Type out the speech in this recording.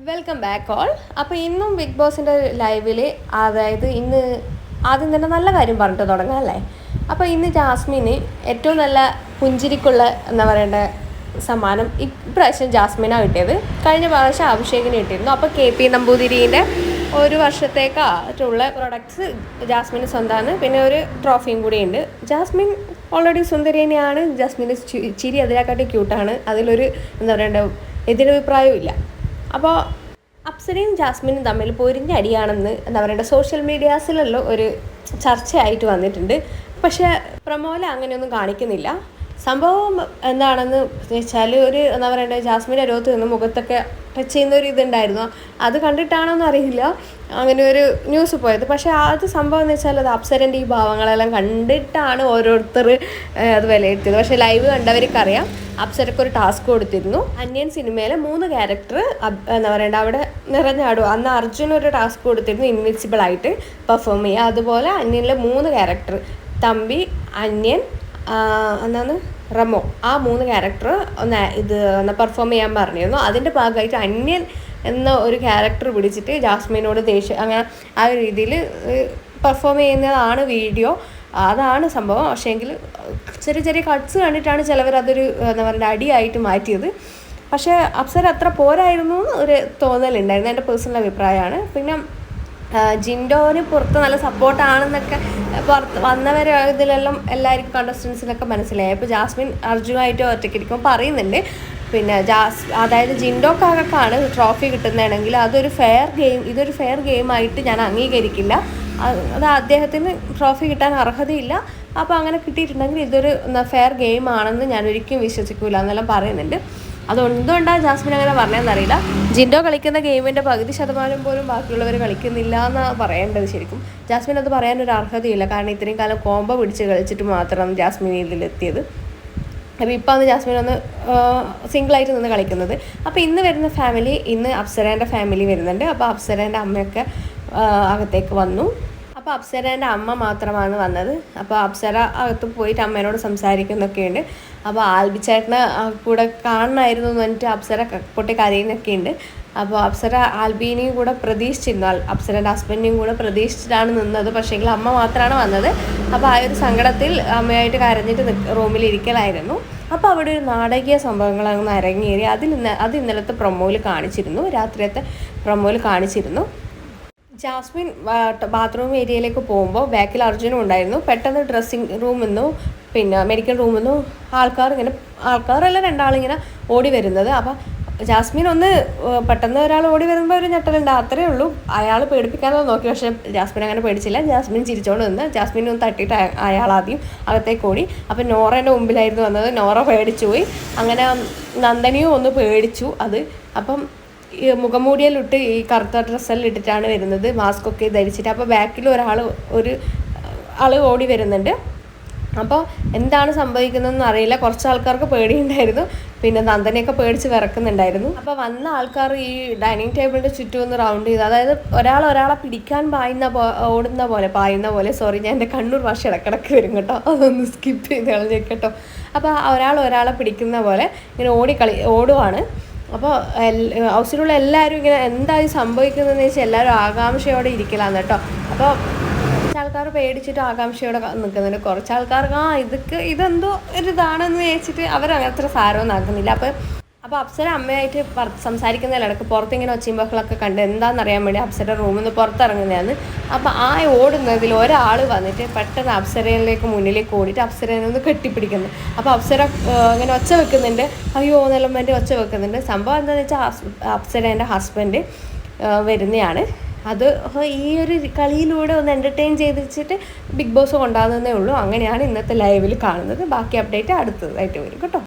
Welcome back all. അപ്പോൾ ഇന്നും big ബോസിൻ്റെ ലൈവിൽ അതായത് ഇന്ന് ആദ്യം തന്നെ നല്ല കാര്യം പറഞ്ഞിട്ട് തുടങ്ങാം അല്ലേ. അപ്പോൾ ഇന്ന് ജാസ്മിന് ഏറ്റവും നല്ല പുഞ്ചിരിക്കുള്ള എന്താ പറയേണ്ട സമ്മാനം ഇപ്രാവശ്യം ജാസ്മിനാണ് കിട്ടിയത്. കഴിഞ്ഞ പ്രാവശ്യം അഭിഷേകിന് കിട്ടിയിരുന്നു. അപ്പോൾ KP നമ്പൂതിരീൻ്റെ ഒരു വർഷത്തേക്കുള്ള പ്രൊഡക്ട്സ് ജാസ്മിന് സ്വന്തമാണ്. പിന്നെ ഒരു ട്രോഫിയും കൂടി ഉണ്ട്. ജാസ്മിൻ ഓൾറെഡി സുന്ദരി തന്നെയാണ്. ജാസ്മിൻ്റെ ചിരി അതിനെക്കാട്ടി ക്യൂട്ടാണ്. അതിലൊരു എന്താ പറയേണ്ട എതിരഭിപ്രായവും ഇല്ല. അപ്പോൾ അപ്സരയും ജാസ്മിനും തമ്മിൽ പൊരിഞ്ഞ അടിയാണെന്ന് എന്താ പറയേണ്ട സോഷ്യൽ മീഡിയാസിലെല്ലാം ഒരു ചർച്ചയായിട്ട് വന്നിട്ടുണ്ട്. പക്ഷേ പ്രമോല അങ്ങനെയൊന്നും കാണിക്കുന്നില്ല. സംഭവം എന്താണെന്ന് വെച്ചാൽ ഒരു എന്താ പറയേണ്ടത് ജാസ്മിൻ്റെ അരുവത്ത് നിന്ന് മുഖത്തൊക്കെ ടച്ച് ചെയ്യുന്ന ഒരു ഇതുണ്ടായിരുന്നു. അത് കണ്ടിട്ടാണോന്ന് അറിയില്ല അങ്ങനെ ഒരു ന്യൂസ് പോയത്. പക്ഷേ അത് സംഭവം എന്ന് വെച്ചാൽ അത് അപ്സരൻ്റെ ഈ ഭാവങ്ങളെല്ലാം കണ്ടിട്ടാണ് ഓരോരുത്തർ അത് വിലയിരുത്തിയത്. പക്ഷേ ലൈവ് കണ്ടവർക്കറിയാം അപ്സരക്കൊരു ടാസ്ക് കൊടുത്തിരുന്നു. അന്യൻ സിനിമയിലെ 3 ക്യാരക്ടർ എന്താ പറയേണ്ടത് അവിടെ നിറഞ്ഞാടുക. അന്ന് അർജുൻ ഒരു ടാസ്ക് കൊടുത്തിരുന്നു ഇൻവിസിബിൾ ആയിട്ട് പെർഫോം ചെയ്യുക. അതുപോലെ അന്യനിലെ 3 ക്യാരക്ടർ തമ്പി, അന്യൻ, എന്താണ് റമോ, ആ 3 ക്യാരക്ടർ ഒന്ന് പെർഫോം ചെയ്യാൻ പറഞ്ഞിരുന്നു. അതിൻ്റെ ഭാഗമായിട്ട് അന്യൻ എന്ന ഒരു ക്യാരക്ടർ പിടിച്ചിട്ട് ജാസ്മിനോട് ദേഷ്യം അങ്ങനെ ആ ഒരു രീതിയിൽ പെർഫോം ചെയ്യുന്നതാണ് വീഡിയോ. അതാണ് സംഭവം. പക്ഷേങ്കിൽ ചെറിയ ചെറിയ കട്ട്സ് കണ്ടിട്ടാണ് ചിലവർ അതൊരു എന്താ പറയുക അടിയായിട്ട് മാറ്റിയത്. പക്ഷേ അപ്സര അത്ര പോരായിരുന്നു എന്ന് ഒരു തോന്നലുണ്ടായിരുന്നു. എൻ്റെ പേഴ്സണൽ അഭിപ്രായമാണ്. പിന്നെ ജിൻഡോന് പുറത്ത് നല്ല സപ്പോർട്ടാണെന്നൊക്കെ പുറത്ത് വന്നവരെ ഇതിലെല്ലാം എല്ലാവർക്കും കണ്ടസ്റ്റൻസിനൊക്കെ മനസ്സിലായി. ഇപ്പോൾ ജാസ്മിൻ അർജുനായിട്ട് ഒറ്റയ്ക്കിരിക്കുമ്പോൾ പറയുന്നുണ്ട് പിന്നെ അതായത് ജിൻഡോക്കാണ് ട്രോഫി കിട്ടുന്നതാണെങ്കിൽ ഇതൊരു ഫെയർ ഗെയിമായിട്ട് ഞാൻ അംഗീകരിക്കില്ല. അത് അദ്ദേഹത്തിന് ട്രോഫി കിട്ടാൻ അർഹതയില്ല. അപ്പോൾ അങ്ങനെ കിട്ടിയിട്ടുണ്ടെങ്കിൽ ഇതൊരു ഫെയർ ഗെയിമാണെന്ന് ഞാൻ ഒരിക്കലും വിശ്വസിക്കില്ല എന്നെല്ലാം പറയുന്നുണ്ട്. അതെന്തുകൊണ്ടാണ് ജാസ്മിൻ അങ്ങനെ പറഞ്ഞതെന്നറിയില്ല. ജിൻഡോ കളിക്കുന്ന ഗെയിമിൻ്റെ പകുതി ശതമാനം പോലും ബാക്കിയുള്ളവർ കളിക്കുന്നില്ല എന്നാണ് പറയേണ്ടത്. ശരിക്കും ജാസ്മിൻ അത് പറയാനൊരു അർഹതയില്ല. കാരണം ഇത്രയും കാലം കോംബോ പിടിച്ച് കളിച്ചിട്ട് മാത്രമാണ് ജാസ്മിൻ ഇതിലെത്തിയത്. അപ്പോൾ ഇപ്പോൾ അന്ന് ജാസ്മിൻ ഒന്ന് സിംഗിളായിട്ട് നിന്ന് കളിക്കുന്നത്. അപ്പോൾ ഇന്ന് വരുന്ന ഫാമിലി, ഇന്ന് അപ്സരേൻ്റെ ഫാമിലി വരുന്നുണ്ട്. അപ്പോൾ അപ്സരേൻ്റെ അമ്മയൊക്കെ അകത്തേക്ക് വന്നു. അപ്പോൾ അപ്സരേൻ്റെ അമ്മ മാത്രമാണ് വന്നത്. അപ്പോൾ അപ്സര അകത്ത് പോയിട്ട് അമ്മേനോട് സംസാരിക്കുന്നൊക്കെയുണ്ട്. അപ്പോൾ ആൽബിച്ചേട്ടനെ കൂടെ കാണണമായിരുന്നു എന്ന് പറഞ്ഞിട്ട് അപ്സര പൊട്ടി കരയുന്നൊക്കെ ഉണ്ട്. അപ്പോൾ അപ്സര ആൽബീനെയും കൂടെ പ്രതീക്ഷിച്ചിരുന്നു. അപ്സരൻ്റെ ഹസ്ബൻഡിനെയും കൂടെ പ്രതീക്ഷിച്ചിട്ടാണ് നിന്നത്. പക്ഷേങ്കിൽ അമ്മ മാത്രമാണ് വന്നത്. അപ്പോൾ ആ ഒരു സങ്കടത്തിൽ അമ്മയായിട്ട് കരഞ്ഞിട്ട് റൂമിൽ ഇരിക്കലായിരുന്നു. അപ്പോൾ അവിടെ ഒരു നാടകീയ സംഭവങ്ങൾ അങ്ങ് അരങ്ങേറി. അത് ഇന്നലത്തെ പ്രൊമോയിൽ കാണിച്ചിരുന്നു. രാത്രിയത്തെ പ്രൊമോയിൽ കാണിച്ചിരുന്നു. ജാസ്മിൻ ബാത്റൂം ഏരിയയിലേക്ക് പോകുമ്പോൾ ബാക്കിൽ അർജുനും ഉണ്ടായിരുന്നു. പെട്ടെന്ന് ഡ്രസ്സിങ് റൂമിൽ നിന്നും പിന്നെ മെഡിക്കൽ റൂമിൽ നിന്നും ആൾക്കാരല്ല 2 ആളിങ്ങനെ ഓടി വരുന്നത്. അപ്പോൾ ജാസ്മിൻ ഒന്ന് പെട്ടെന്ന് ഒരാൾ ഓടി വരുമ്പോൾ ഒരു ഞെട്ടലുണ്ട്, അത്രയേ ഉള്ളൂ. അയാൾ പേടിപ്പിക്കാനോ നോക്കി. പക്ഷേ ജാസ്മിൻ അങ്ങനെ പേടിച്ചില്ല. ജാസ്മിൻ ചിരിച്ചോണ്ട് നിന്ന് ജാസ്മിൻ ഒന്ന് തട്ടിയിട്ട് അയാൾ ആദ്യം അകത്തേക്ക് ഓടി. അപ്പോൾ നോറേൻ്റെ മുമ്പിലായിരുന്നു വന്നത്. നോറ പേടിച്ചു പോയി. അങ്ങനെ നന്ദനിയും ഒന്ന് പേടിച്ചു. അപ്പം മുഖംമൂടിയിലിട്ട് ഈ കറുത്ത ഡ്രസ്സെല്ലാം ഇട്ടിട്ടാണ് വരുന്നത്, മാസ്കൊക്കെ ധരിച്ചിട്ട്. അപ്പോൾ ബാക്കിൽ ഒരു ആൾ ഓടി വരുന്നുണ്ട്. അപ്പോൾ എന്താണ് സംഭവിക്കുന്നതെന്ന് അറിയില്ല. കുറച്ച് ആൾക്കാർക്ക് പേടിയുണ്ടായിരുന്നു. പിന്നെ നന്ദനെയൊക്കെ പേടിച്ച് വിറക്കുന്നുണ്ടായിരുന്നു. അപ്പോൾ വന്ന ആൾക്കാർ ഈ ഡൈനിങ് ടേബിളിൻ്റെ ചുറ്റും ഒന്ന് റൗണ്ട് ചെയ്ത്, അതായത് ഒരാളെ പിടിക്കാൻ പായുന്ന പോലെ സോറി, ഞാൻ എൻ്റെ കണ്ണൂർ ഭാഷ ഇടക്കിടക്ക് വരും കേട്ടോ, അതൊന്ന് സ്കിപ്പ് ചെയ്ത് കളഞ്ഞേട്ടോ. അപ്പോൾ ഒരാളെ പിടിക്കുന്ന പോലെ ഇങ്ങനെ ഓടുവാണ്. അപ്പോൾ ഹൗസിലുള്ള എല്ലാവരും ഇങ്ങനെ എന്തായി സംഭവിക്കുന്നതെന്ന് വെച്ചാൽ എല്ലാവരും ആകാംക്ഷയോടെ ഇരിക്കലാന്ന് കേട്ടോ. അപ്പോൾ കുറച്ച് ആൾക്കാർ പേടിച്ചിട്ട് ആകാംക്ഷയോടെ നിൽക്കുന്നുണ്ട്. കുറച്ച് ആൾക്കാർക്ക് ഇതെന്തോ ഒരു ഇതാണെന്ന് വെച്ചിട്ട് അവരത്ര സാരമൊന്നും ആക്കുന്നില്ല. അപ്പോൾ അപ്സര അമ്മയായിട്ട് സംസാരിക്കുന്നതിലിടക്ക് പുറത്തിങ്ങനെ ഒച്ചയും ബഹളമൊക്കെ കണ്ട് എന്താണെന്നറിയാൻ വേണ്ടി അപ്സര റൂമിൽ നിന്ന് പുറത്തിറങ്ങുന്നതാണ്. അപ്പോൾ ഓടുന്നതിൽ ഒരാൾ വന്നിട്ട് പെട്ടെന്ന് അപ്സരയിലേക്ക് മുന്നിലേക്ക് ഓടിയിട്ട് അപ്സരനെ ഒന്ന് കെട്ടിപ്പിടിക്കുന്നു. അപ്പോൾ അപ്സര ഇങ്ങനെ ഒച്ച വെക്കുന്നുണ്ട്, അയ്യോ എന്നെല്ലാം വേണ്ടി ഒച്ച വെക്കുന്നുണ്ട്. സംഭവം എന്താണെന്ന് വെച്ചാൽ അപ്സരേൻ്റെ ഹസ്ബൻഡ് വരുന്നതാണ്. അത് ഈ ഒരു കളിയിലൂടെ ഒന്ന് എൻ്റർടൈൻ ചെയ്തിട്ട് ബിഗ് ബോസ് കൊണ്ടാകുന്നതേ ഉള്ളൂ. അങ്ങനെയാണ് ഇന്നത്തെ ലൈവിൽ കാണുന്നത്. ബാക്കി അപ്ഡേറ്റ് അടുത്തതായിട്ട് വരും കേട്ടോ.